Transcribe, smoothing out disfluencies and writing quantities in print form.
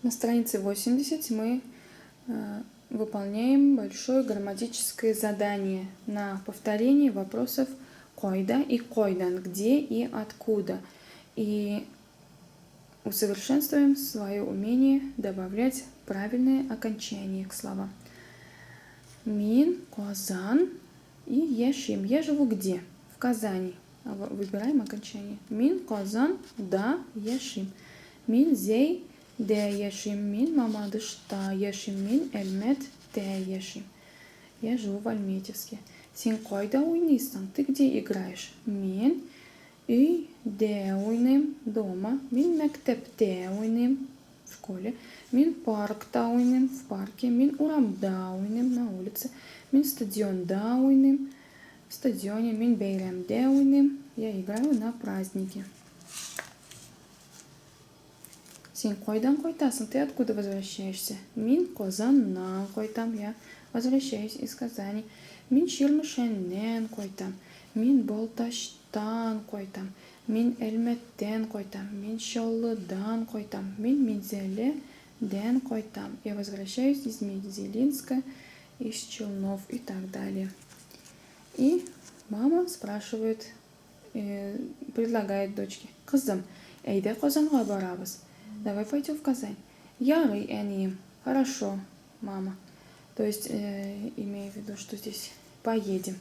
На странице 80 мы выполняем большое грамматическое задание на повторение вопросов койда и койдан, где и откуда. И усовершенствуем свое умение добавлять правильные окончания к словам. Мин, Казан и Яшим. Я живу где? В Казани. Выбираем окончание. Мин, Казан, да, Яшим. Мин, Зей, де Яшим. Мин, Мамадышта, Яшим. Мин, Эльмет, де Яшим. Я живу в Альметьевске. Син койда уйнистан. Ты где играешь? Мин, үйде ойнайм, дома. Мин мектепте ойнайм, в школе. Мин паркта ойнайм, в парке. Мин урамда ойнайм, на улице. Мин стадионда ойнайм, в стадионе. Мин бейрамде ойнайм, я играю на празднике. Сен койдан койтасың, ты откуда возвращаешься? Мин Казаннан койтам, я возвращаюсь из Казани. Мин Ширмышеннен койтам. Мин Болташтан койтам. Мин Эльметтен койтам. Мин Шоллыдан койтам. Мин Мензеледен койтам. Я возвращаюсь из Мензелинска, из Челнов и так далее. И мама спрашивает, предлагает дочке: Кызым, әйдә Казанга барабыз. Давай пойдем в Казань. Ярый, әнием. Хорошо, мама. То есть, имею в виду, что здесь поедем.